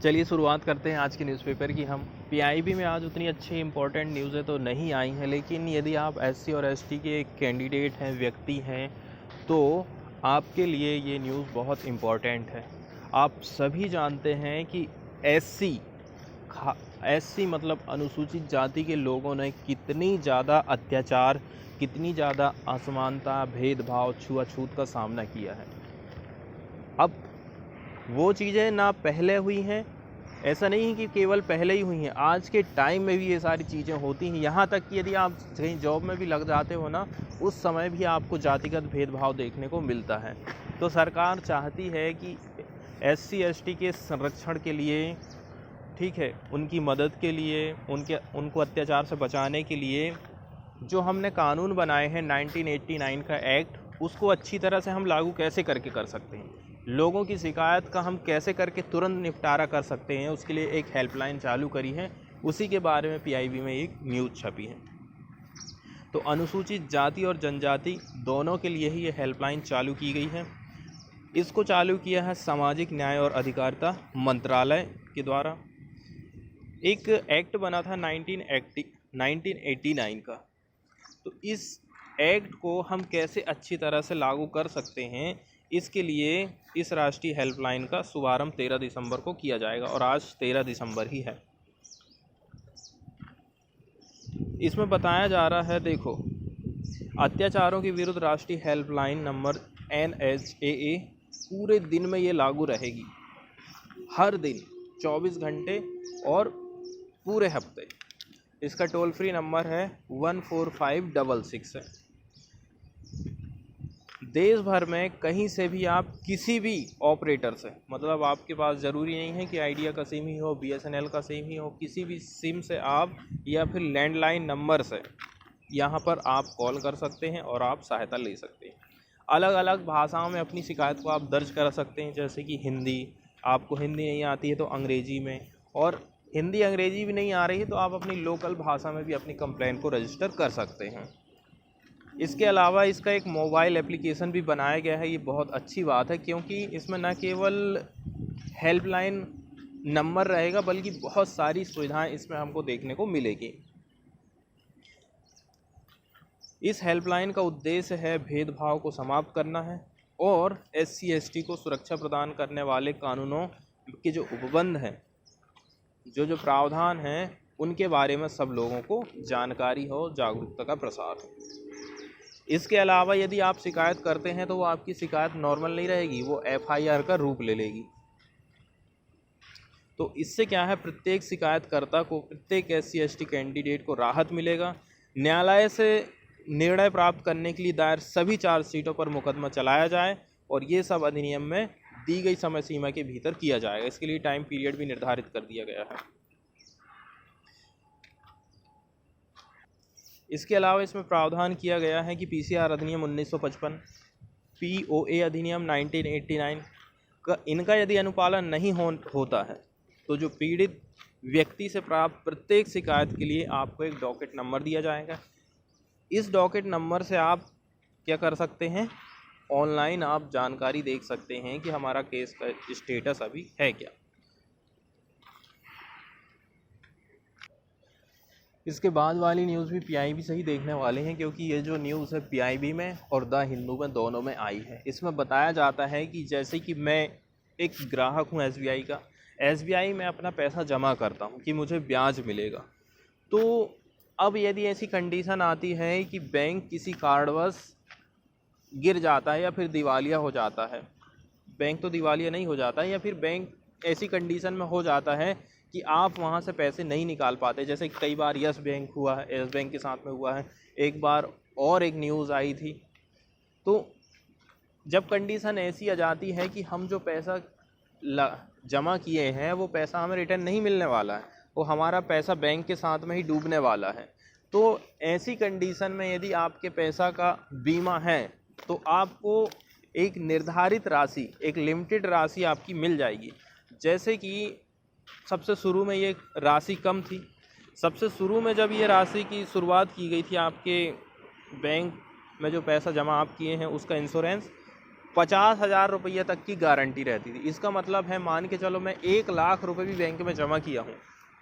चलिए शुरुआत करते हैं आज के न्यूज़पेपर की। हम पीआईबी में आज उतनी अच्छी इंपॉर्टेंट न्यूज़ें तो नहीं आई हैं, लेकिन यदि आप एससी और एसटी के कैंडिडेट हैं, व्यक्ति हैं, तो आपके लिए ये न्यूज़ बहुत इम्पॉर्टेंट है। आप सभी जानते हैं कि एससी एससी मतलब अनुसूचित जाति के लोगों ने कितनी ज़्यादा अत्याचार, कितनी ज़्यादा असमानता, भेदभाव, छुआछूत का सामना किया है। अब वो चीज़ें ना पहले हुई हैं, ऐसा नहीं है कि केवल पहले ही हुई हैं, आज के टाइम में भी ये सारी चीज़ें होती हैं। यहाँ तक कि यदि आप कहीं जॉब में भी लग जाते हो ना, उस समय भी आपको जातिगत भेदभाव देखने को मिलता है। तो सरकार चाहती है कि एससी एसटी के संरक्षण के लिए, ठीक है, उनकी मदद के लिए, उनको अत्याचार से बचाने के लिए जो हमने कानून बनाए हैं 1989 का एक्ट, उसको अच्छी तरह से हम लागू कैसे करके कर सकते हैं, लोगों की शिकायत का हम कैसे करके तुरंत निपटारा कर सकते हैं, उसके लिए एक हेल्पलाइन चालू करी है। उसी के बारे में पीआईबी में एक न्यूज़ छपी है। तो अनुसूचित जाति और जनजाति दोनों के लिए ही ये हेल्पलाइन चालू की गई है। इसको चालू किया है सामाजिक न्याय और अधिकारिता मंत्रालय के द्वारा। एक एक्ट बना था 1989 का। तो इस एक्ट को हम कैसे अच्छी तरह से लागू कर सकते हैं, इसके लिए इस राष्ट्रीय हेल्पलाइन का शुभारंभ 13 दिसंबर को किया जाएगा और आज 13 दिसंबर ही है। इसमें बताया जा रहा है, देखो, अत्याचारों के विरुद्ध राष्ट्रीय हेल्पलाइन नंबर NHAA पूरे दिन में ये लागू रहेगी, हर दिन 24 घंटे और पूरे हफ्ते। इसका टोल फ्री नंबर है 14566 है। देश भर में कहीं से भी आप किसी भी ऑपरेटर से, मतलब आपके पास ज़रूरी नहीं है कि आइडिया का सिम ही हो, BSNL का सिम ही हो, किसी भी सिम से आप या फिर लैंडलाइन नंबर से यहाँ पर आप कॉल कर सकते हैं और आप सहायता ले सकते हैं। अलग अलग भाषाओं में अपनी शिकायत को आप दर्ज कर सकते हैं, जैसे कि हिंदी, आपको हिंदी नहीं आती है तो अंग्रेजी में, और हिंदी अंग्रेजी भी नहीं आ रही है तो आप अपनी लोकल भाषा में भी अपनी कंप्लेंट को रजिस्टर कर सकते हैं। इसके अलावा इसका एक मोबाइल एप्लीकेशन भी बनाया गया है। ये बहुत अच्छी बात है, क्योंकि इसमें न केवल हेल्पलाइन नंबर रहेगा बल्कि बहुत सारी सुविधाएं इसमें हमको देखने को मिलेगी। इस हेल्पलाइन का उद्देश्य है भेदभाव को समाप्त करना है और SC ST को सुरक्षा प्रदान करने वाले कानूनों के जो उपबंध हैं, जो प्रावधान हैं, उनके बारे में सब लोगों को जानकारी हो, जागरूकता का प्रसार हो। इसके अलावा यदि आप शिकायत करते हैं तो वो आपकी शिकायत नॉर्मल नहीं रहेगी, वो FIR का रूप ले लेगी। तो इससे क्या है, प्रत्येक शिकायतकर्ता को, प्रत्येक SC ST कैंडिडेट को राहत मिलेगा। न्यायालय से निर्णय प्राप्त करने के लिए दायर सभी चार्जशीटों पर मुकदमा चलाया जाए और ये सब अधिनियम में दी गई समय सीमा के भीतर किया जाएगा। इसके लिए टाइम पीरियड भी निर्धारित कर दिया गया है। इसके अलावा इसमें प्रावधान किया गया है कि PCR अधिनियम 1955, POA अधिनियम 1989 का, इनका यदि अनुपालन नहीं होता है तो जो पीड़ित व्यक्ति से प्राप्त प्रत्येक शिकायत के लिए आपको एक डॉकेट नंबर दिया जाएगा। इस डॉकेट नंबर से आप क्या कर सकते हैं, ऑनलाइन आप जानकारी देख सकते हैं कि हमारा केस का स्टेटस अभी है क्या। इसके बाद वाली न्यूज़ भी पीआईबी से ही देखने वाले हैं, क्योंकि ये जो न्यूज़ है पीआईबी में और द हिंदू में दोनों में आई है। इसमें बताया जाता है कि जैसे कि मैं एक ग्राहक हूँ SBI का, SBI में अपना पैसा जमा करता हूँ कि मुझे ब्याज मिलेगा। तो अब यदि ऐसी कंडीशन आती है कि बैंक किसी कारणवश गिर जाता है या फिर दिवालिया हो जाता है, बैंक तो दिवालिया नहीं हो जाता है, या फिर बैंक ऐसी कंडीशन में हो जाता है कि आप वहाँ से पैसे नहीं निकाल पाते, जैसे कई बार यस बैंक हुआ है, यस बैंक के साथ में हुआ है, एक बार और एक न्यूज़ आई थी। तो जब कंडीशन ऐसी आ जाती है कि हम जो पैसा जमा किए हैं वो पैसा हमें रिटर्न नहीं मिलने वाला है, वो हमारा पैसा बैंक के साथ में ही डूबने वाला है, तो ऐसी कंडीशन में यदि आपके पैसा का बीमा है तो आपको एक निर्धारित राशि, एक लिमिटेड राशि आपकी मिल जाएगी। जैसे कि सबसे शुरू में ये राशि कम थी। सबसे शुरू में जब ये राशि की शुरुआत की गई थी, आपके बैंक में जो पैसा जमा आप किए हैं उसका इंश्योरेंस 50,000 रुपये तक की गारंटी रहती थी। इसका मतलब है, मान के चलो मैं 1 लाख रुपए भी बैंक में जमा किया हूँ,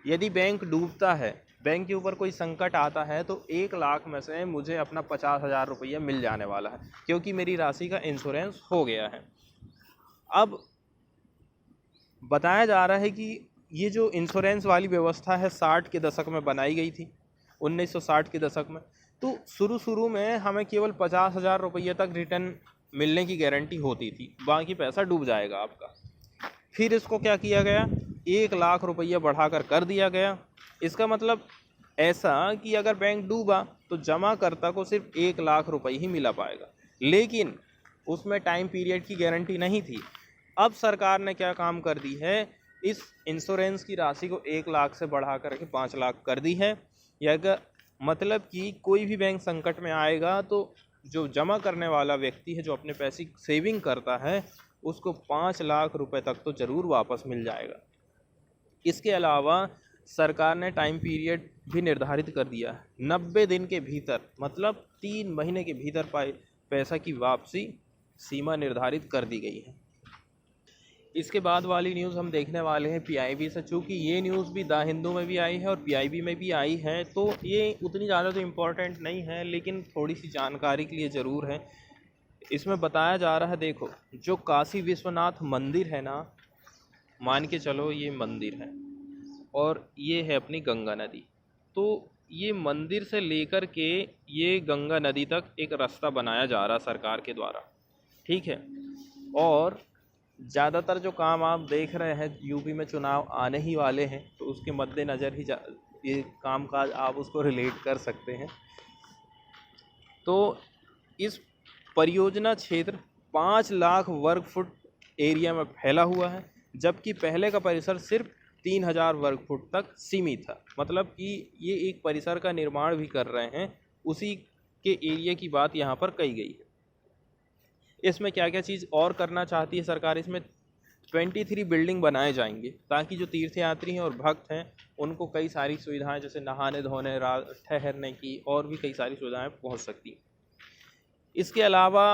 यदि बैंक डूबता है, बैंक के ऊपर कोई संकट आता है, तो 1 लाख में से मुझे अपना 50,000 रुपया मिल जाने वाला है, क्योंकि मेरी राशि का इंश्योरेंस हो गया है। अब बताया जा रहा है कि ये जो इंश्योरेंस वाली व्यवस्था है 60 के दशक में बनाई गई थी, 1960 के दशक में। तो शुरू में हमें केवल 50,000 रुपये तक रिटर्न मिलने की गारंटी होती थी, बाकी पैसा डूब जाएगा आपका। फिर इसको क्या किया गया, 1 लाख रुपया बढ़ाकर कर दिया गया। इसका मतलब ऐसा कि अगर बैंक डूबा तो जमाकर्ता को सिर्फ 1 लाख रुपये ही मिला पाएगा, लेकिन उसमें टाइम पीरियड की गारंटी नहीं थी। अब सरकार ने क्या काम कर दी है, इस इंश्योरेंस की राशि को 1 लाख से बढ़ा करके 5 लाख कर दी है। यह मतलब कि कोई भी बैंक संकट में आएगा तो जो जमा करने वाला व्यक्ति है, जो अपने पैसे सेविंग करता है, उसको 5 लाख रुपए तक तो ज़रूर वापस मिल जाएगा। इसके अलावा सरकार ने टाइम पीरियड भी निर्धारित कर दिया है, 90 दिन के भीतर, मतलब 3 महीने के भीतर पैसा की वापसी सीमा निर्धारित कर दी गई है। इसके बाद वाली न्यूज़ हम देखने वाले हैं पीआईबी से। चूँकि ये न्यूज़ भी द हिंदू में भी आई है और पीआईबी में भी आई है, तो ये उतनी ज़्यादा तो इम्पोर्टेंट नहीं है, लेकिन थोड़ी सी जानकारी के लिए ज़रूर है। इसमें बताया जा रहा है, देखो, जो काशी विश्वनाथ मंदिर है ना, मान के चलो ये मंदिर है और ये है अपनी गंगा नदी। तो ये मंदिर से लेकर के ये गंगा नदी तक एक रास्ता बनाया जा रहा सरकार के द्वारा, ठीक है। और ज़्यादातर जो काम आप देख रहे हैं, यूपी में चुनाव आने ही वाले हैं, तो उसके मद्देनज़र ही ये कामकाज आप उसको रिलेट कर सकते हैं। तो इस परियोजना क्षेत्र 5 लाख वर्ग फुट एरिया में फैला हुआ है, जबकि पहले का परिसर सिर्फ 3,000 वर्ग फुट तक सीमित था। मतलब कि ये एक परिसर का निर्माण भी कर रहे हैं, उसी के एरिया की बात यहाँ पर कही गई है। इसमें क्या क्या चीज़ और करना चाहती है सरकार, इसमें 23 बिल्डिंग बनाए जाएंगे, ताकि जो तीर्थयात्री हैं और भक्त हैं उनको कई सारी सुविधाएं, जैसे नहाने धोने, ठहरने की, और भी कई सारी सुविधाएं पहुंच सकती हैं। इसके अलावा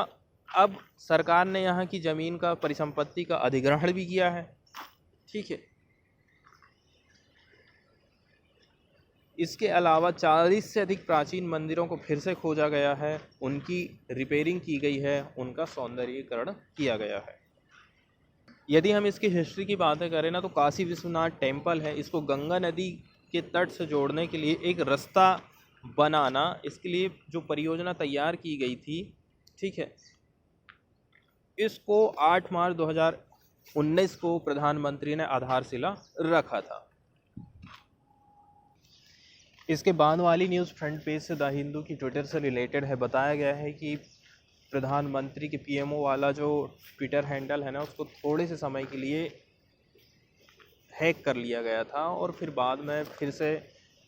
अब सरकार ने यहाँ की ज़मीन का, परिसंपत्ति का अधिग्रहण भी किया है, ठीक है। इसके अलावा 40 से अधिक प्राचीन मंदिरों को फिर से खोजा गया है, उनकी रिपेयरिंग की गई है, उनका सौंदर्यीकरण किया गया है। यदि हम इसकी हिस्ट्री की बातें करें ना, तो काशी विश्वनाथ टेम्पल है, इसको गंगा नदी के तट से जोड़ने के लिए एक रास्ता बनाना, इसके लिए जो परियोजना तैयार की गई थी, ठीक है, इसको 8 मार्च 2019 को प्रधानमंत्री ने आधारशिला रखा था। इसके बाद वाली न्यूज़ फ्रंट पेज से द हिंदू की ट्विटर से रिलेटेड है। बताया गया है कि प्रधानमंत्री के पीएमओ वाला जो ट्विटर हैंडल है ना, उसको थोड़े से समय के लिए हैक कर लिया गया था, और फिर बाद में फिर से,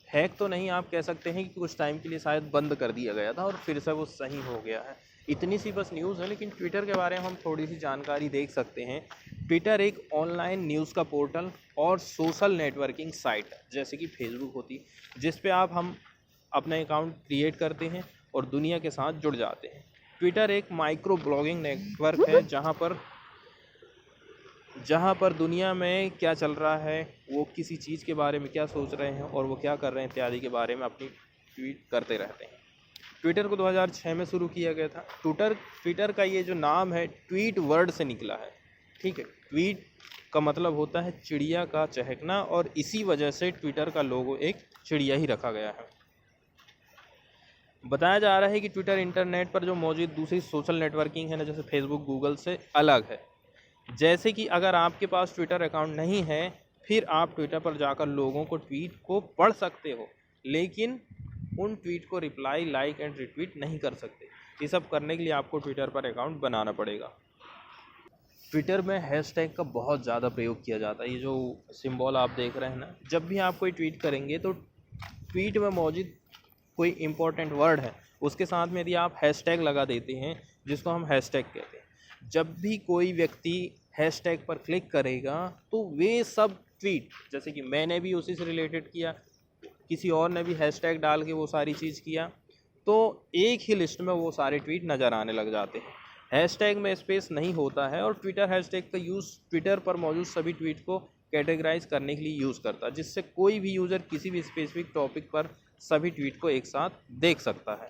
हैक तो नहीं आप कह सकते हैं कि कुछ टाइम के लिए शायद बंद कर दिया गया था, और फिर से वो सही हो गया है। इतनी सी बस न्यूज़ है। लेकिन ट्विटर के बारे में हम थोड़ी सी जानकारी देख सकते हैं। ट्विटर एक ऑनलाइन न्यूज़ का पोर्टल और सोशल नेटवर्किंग साइट है, जैसे कि फेसबुक होती है, जिस पे हम अपना अकाउंट क्रिएट करते हैं और दुनिया के साथ जुड़ जाते हैं। ट्विटर एक माइक्रो ब्लॉगिंग नेटवर्क है, जहाँ पर दुनिया में क्या चल रहा है, वो किसी चीज़ के बारे में क्या सोच रहे हैं और वो क्या कर रहे हैं इत्यादि के बारे में अपनी ट्वीट करते रहते हैं। ट्विटर को 2006 में शुरू किया गया था। ट्विटर का ये जो नाम है, ट्वीट वर्ड से निकला है, ठीक है। ट्वीट का मतलब होता है चिड़िया का चहकना, और इसी वजह से ट्विटर का लोगो एक चिड़िया ही रखा गया है। बताया जा रहा है कि ट्विटर इंटरनेट पर जो मौजूद दूसरी सोशल नेटवर्किंग है ना, जैसे फेसबुक, गूगल से अलग है। जैसे कि अगर आपके पास ट्विटर अकाउंट नहीं है, फिर आप ट्विटर पर जाकर लोगों को ट्वीट को पढ़ सकते हो, लेकिन उन ट्वीट को रिप्लाई, लाइक एंड रिट्वीट नहीं कर सकते। ये सब करने के लिए आपको ट्विटर पर अकाउंट बनाना पड़ेगा। ट्विटर में हैशटैग का बहुत ज़्यादा प्रयोग किया जाता है। ये जो सिंबल आप देख रहे हैं ना, जब भी आप कोई ट्वीट करेंगे तो ट्वीट में मौजूद कोई इम्पोर्टेंट वर्ड है, उसके साथ में यदि आप हैशटैग लगा देते हैं, जिसको हम हैशटैग कहते हैं, जब भी कोई व्यक्ति हैशटैग पर क्लिक करेगा तो वे सब ट्वीट, जैसे कि मैंने भी उसी से रिलेटेड किया, किसी और ने भी हैशटैग डाल के वो सारी चीज़ किया, तो एक ही लिस्ट में वो सारे ट्वीट नज़र आने लग जाते हैं। हैशटैग में स्पेस नहीं होता है और ट्विटर हैशटैग का यूज़ ट्विटर पर मौजूद सभी ट्वीट को कैटेगराइज करने के लिए यूज़ करता है, जिससे कोई भी यूज़र किसी भी स्पेसिफिक टॉपिक पर सभी ट्वीट को एक साथ देख सकता है।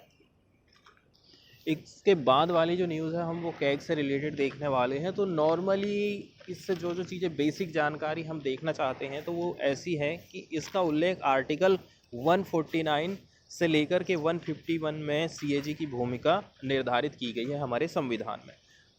इसके बाद वाली जो न्यूज़ है हम वो कैग से रिलेटेड देखने वाले हैं। तो नॉर्मली इससे जो जो चीज़ें बेसिक जानकारी हम देखना चाहते हैं तो वो ऐसी है कि इसका उल्लेख आर्टिकल 149 से लेकर के 151 में सीएजी की भूमिका निर्धारित की गई है हमारे संविधान में।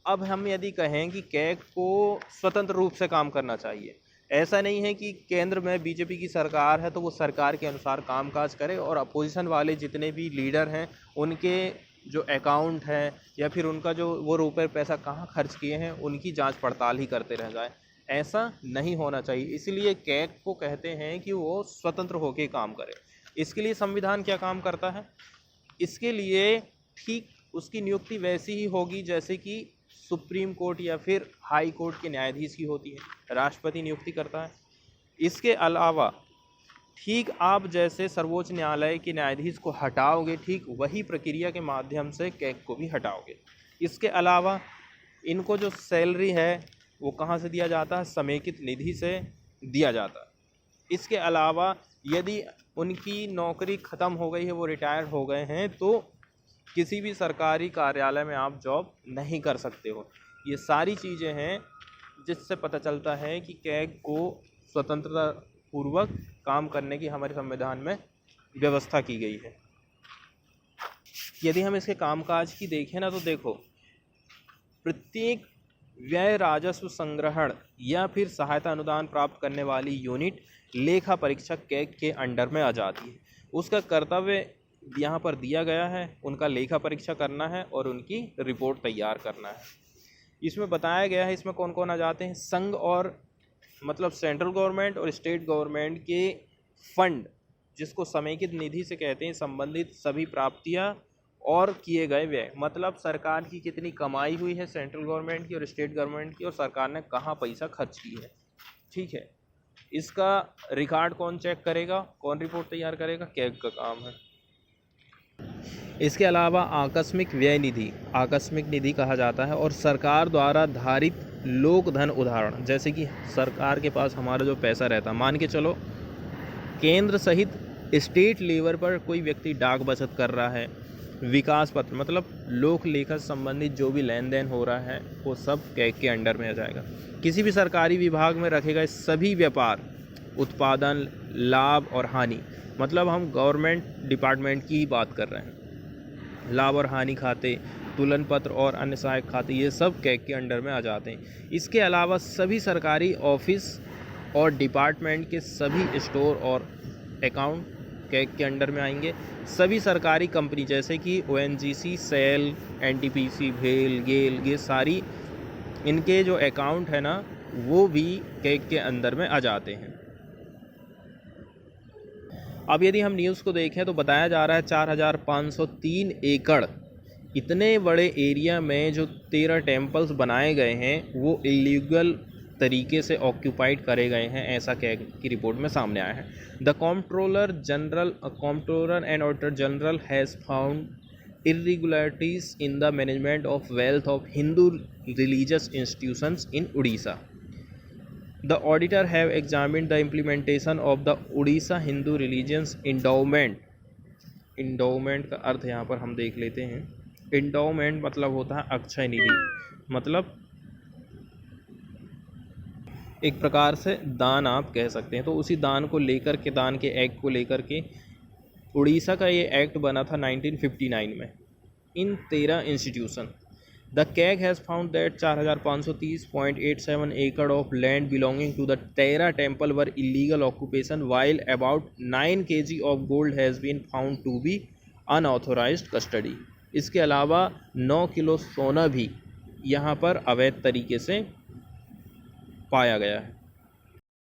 अब हम यदि कहें कि कैग को स्वतंत्र रूप से काम करना चाहिए, ऐसा नहीं है कि केंद्र में बीजेपी की सरकार है तो वो सरकार के अनुसार कामकाज करे और अपोजिशन वाले जितने भी लीडर हैं उनके जो अकाउंट है या फिर उनका जो वो रुपए पैसा कहाँ खर्च किए हैं उनकी जांच पड़ताल ही करते रह जाए। ऐसा नहीं होना चाहिए। इसलिए कैग को कहते हैं कि वो स्वतंत्र होकर काम करे। इसके लिए संविधान क्या काम करता है? इसके लिए ठीक उसकी नियुक्ति वैसी ही होगी जैसे कि सुप्रीम कोर्ट या फिर हाई कोर्ट के न्यायाधीश की होती है, राष्ट्रपति नियुक्ति करता है। इसके अलावा ठीक आप जैसे सर्वोच्च न्यायालय के न्यायाधीश को हटाओगे, ठीक वही प्रक्रिया के माध्यम से कैग को भी हटाओगे। इसके अलावा इनको जो सैलरी है वो कहाँ से दिया जाता है? समेकित निधि से दिया जाता है। इसके अलावा यदि उनकी नौकरी ख़त्म हो गई है, वो रिटायर हो गए हैं, तो किसी भी सरकारी कार्यालय में आप जॉब नहीं कर सकते हो। ये सारी चीज़ें हैं जिससे पता चलता है कि कैग को स्वतंत्रता पूर्वक काम करने की हमारे संविधान में व्यवस्था की गई है। यदि हम इसके कामकाज की देखें ना तो देखो, प्रत्येक व्यय राजस्व संग्रहण या फिर सहायता अनुदान प्राप्त करने वाली यूनिट लेखा परीक्षक कैग के अंडर में आ जाती है। उसका कर्तव्य यहाँ पर दिया गया है, उनका लेखा परीक्षा करना है और उनकी रिपोर्ट तैयार करना है। इसमें बताया गया है इसमें कौन कौन आ जाते हैं। संघ और मतलब सेंट्रल गवर्नमेंट और स्टेट गवर्नमेंट के फंड, जिसको समेकित निधि से कहते हैं, संबंधित सभी प्राप्तियां और किए गए व्यय, मतलब सरकार की कितनी कमाई हुई है सेंट्रल गवर्नमेंट की और स्टेट गवर्नमेंट की और सरकार ने कहाँ पैसा खर्च की है। ठीक है, इसका रिकॉर्ड कौन चेक करेगा, कौन रिपोर्ट तैयार करेगा? कैग का काम है। इसके अलावा आकस्मिक व्यय निधि, आकस्मिक निधि कहा जाता है, और सरकार द्वारा धारित लोक धन उदाहरण, जैसे कि सरकार के पास हमारा जो पैसा रहता है, मान के चलो केंद्र सहित स्टेट लेवल पर कोई व्यक्ति डाक बचत कर रहा है, विकास पत्र मतलब लोक लेखा संबंधित जो भी लेन देन हो रहा है वो सब कैग के अंडर में आ जाएगा। किसी भी सरकारी विभाग में रखे गए सभी व्यापार, उत्पादन, लाभ और हानि, मतलब हम गवर्नमेंट डिपार्टमेंट की बात कर रहे हैं, लाभ और हानि खाते, तुलन पत्र और अन्य सहायक खाते, ये सब कैग के अंडर में आ जाते हैं। इसके अलावा सभी सरकारी ऑफिस और डिपार्टमेंट के सभी स्टोर और अकाउंट कैग के अंडर में आएंगे। सभी सरकारी कंपनी जैसे कि ओएनजीसी, सेल, एनटीपीसी, भेल, गेल, ये सारी इनके जो अकाउंट है ना वो भी कैग के अंदर में आ जाते हैं। अब यदि हम न्यूज़ को देखें तो बताया जा रहा है 4503 एकड़ इतने बड़े एरिया में जो 13 टेम्पल्स बनाए गए हैं वो इलीगल तरीके से ऑक्यूपाइड करे गए हैं, ऐसा कैग की रिपोर्ट में सामने आया है। The controller and auditor general has found irregularities in the management of wealth of Hindu religious institutions in Orissa. The auditor have examined the implementation of the Odisha Hindu Religions Endowment। Endowment का अर्थ यहाँ पर हम देख लेते हैं। Endowment मतलब होता है अक्षय निधि, मतलब एक प्रकार से दान आप कह सकते हैं। तो उसी दान को लेकर के, दान के एक्ट को लेकर के उड़ीसा का ये एक्ट बना था 1959 में इन 13 institution. The CAG has found that 4530.87 acre of land belonging to the Terra temple were illegal occupation, while about 9 kg of gold has been found to be unauthorized custody। इसके अलावा 9 किलो सोना भी यहाँ पर अवैध तरीके से पाया गया है।